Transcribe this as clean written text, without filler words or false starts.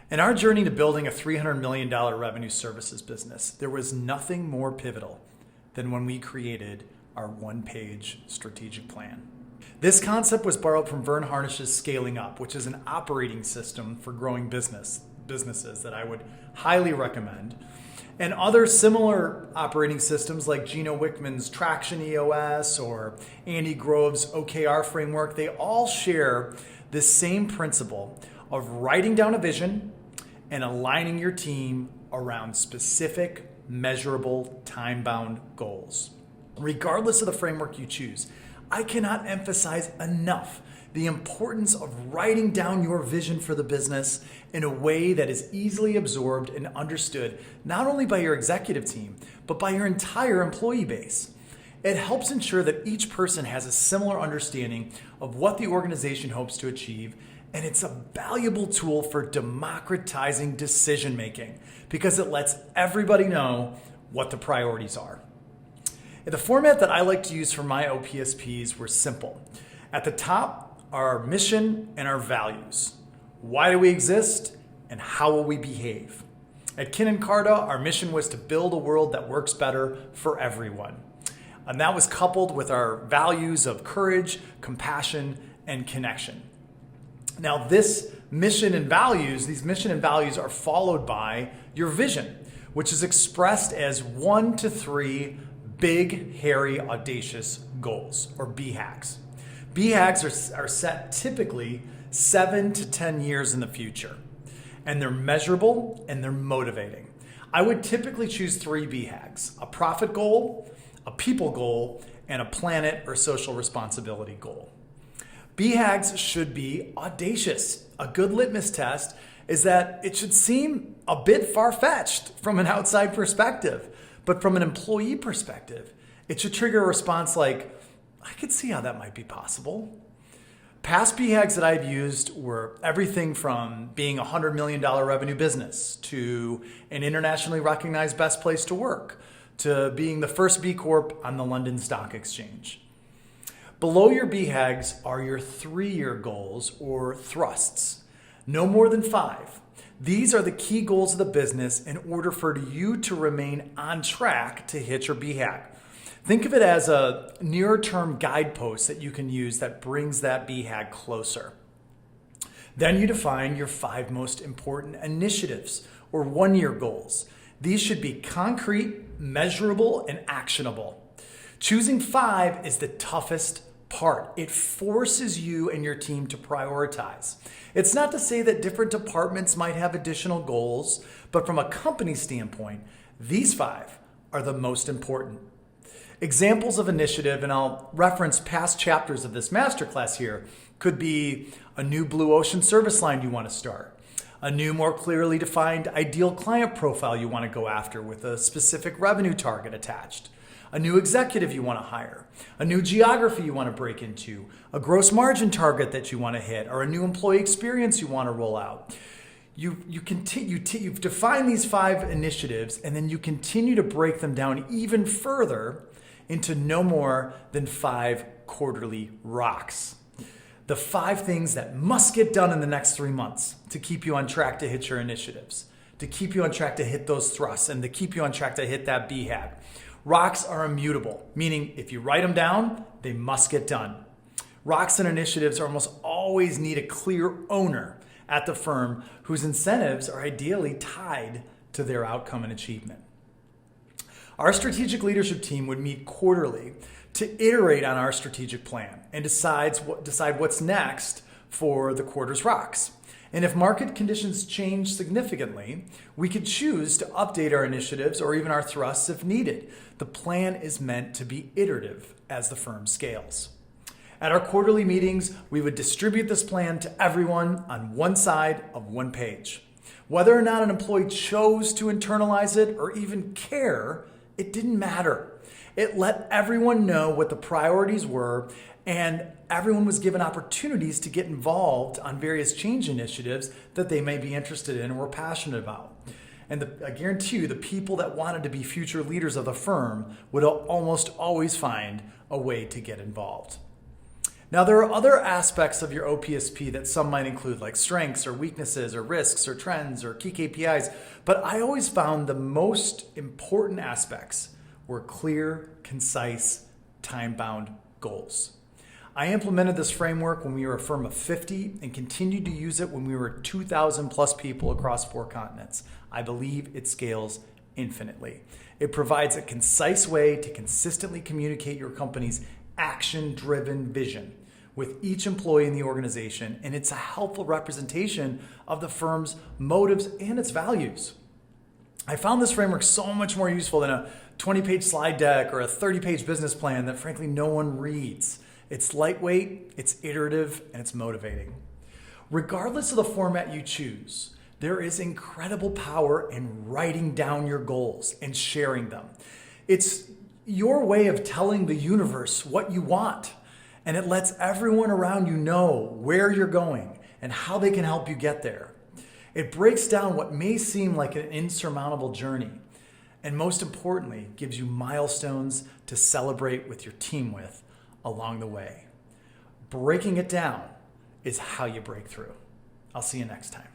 In our journey to building a $300 million revenue services business, there was nothing more pivotal than when we created our one-page strategic plan. This concept was borrowed from Vern Harnish's Scaling Up, which is an operating system for growing businesses that I would highly recommend. And other similar operating systems like Gino Wickman's Traction EOS or Andy Grove's OKR framework, they all share this same principle of writing down a vision and aligning your team around specific, measurable, time-bound goals. Regardless of the framework you choose, I cannot emphasize enough the importance of writing down your vision for the business in a way that is easily absorbed and understood not only by your executive team, but by your entire employee base. It helps ensure that each person has a similar understanding of what the organization hopes to achieve, and it's a valuable tool for democratizing decision making because it lets everybody know what the priorities are. The format that I like to use for my OPSPs were simple. At the top are our mission and our values. Why do we exist and how will we behave? At Kin + Carta, our mission was to build a world that works better for everyone. And that was coupled with our values of courage, compassion, and connection. Now, these mission and values are followed by your vision, which is expressed as 1 to 3 big, hairy, audacious goals, or BHAGs. BHAGs are set typically 7 to 10 years in the future, and they're measurable and they're motivating. I would typically choose 3 BHAGs: a profit goal, a people goal, and a planet or social responsibility goal. BHAGs should be audacious. A good litmus test is that it should seem a bit far-fetched from an outside perspective, but from an employee perspective, it should trigger a response like, I could see how that might be possible. Past BHAGs that I've used were everything from being a $100 million revenue business to an internationally recognized best place to work to being the first B Corp on the London Stock Exchange. Below your BHAGs are your 3-year goals or thrusts, no more than 5. These are the key goals of the business in order for you to remain on track to hit your BHAG. Think of it as a near-term guidepost that you can use that brings that BHAG closer. Then you define your 5 most important initiatives or 1-year goals. These should be concrete, measurable, and actionable. Choosing 5 is the toughest part. It forces you and your team to prioritize. It's not to say that different departments might have additional goals, but from a company standpoint, these 5 are the most important. Examples of initiative, and I'll reference past chapters of this masterclass here, could be a new blue ocean service line you want to start, a new, more clearly defined ideal client profile you want to go after with a specific revenue target attached, a new executive you want to hire, a new geography you want to break into, a gross margin target that you want to hit, or a new employee experience you want to roll out. You've defined these 5 initiatives, and then you continue to break them down even further into no more than 5 quarterly rocks. The 5 things that must get done in the next 3 months to keep you on track to hit your initiatives, to keep you on track to hit those thrusts, and to keep you on track to hit that BHAG. Rocks are immutable, meaning if you write them down, they must get done. Rocks and initiatives almost always need a clear owner at the firm whose incentives are ideally tied to their outcome and achievement. Our strategic leadership team would meet quarterly to iterate on our strategic plan and decide what's next for the quarter's rocks. And if market conditions change significantly, we could choose to update our initiatives or even our thrusts if needed. The plan is meant to be iterative as the firm scales. At our quarterly meetings, we would distribute this plan to everyone on one side of one page. Whether or not an employee chose to internalize it or even care, it didn't matter. It let everyone know what the priorities were, and everyone was given opportunities to get involved on various change initiatives that they may be interested in or were passionate about. And I guarantee you, the people that wanted to be future leaders of the firm would almost always find a way to get involved. Now, there are other aspects of your OPSP that some might include, like strengths or weaknesses or risks or trends or key KPIs, but I always found the most important aspects were clear, concise, time-bound goals. I implemented this framework when we were a firm of 50 and continued to use it when we were 2,000 plus people across 4 continents. I believe it scales infinitely. It provides a concise way to consistently communicate your company's action-driven vision with each employee in the organization, and it's a helpful representation of the firm's motives and its values. I found this framework so much more useful than a 20-page slide deck or a 30-page business plan that frankly no one reads. It's lightweight, it's iterative, and it's motivating. Regardless of the format you choose, there is incredible power in writing down your goals and sharing them. It's your way of telling the universe what you want, and it lets everyone around you know where you're going and how they can help you get there. It breaks down what may seem like an insurmountable journey, and most importantly, gives you milestones to celebrate with your team with along the way. Breaking it down is how you break through. I'll see you next time.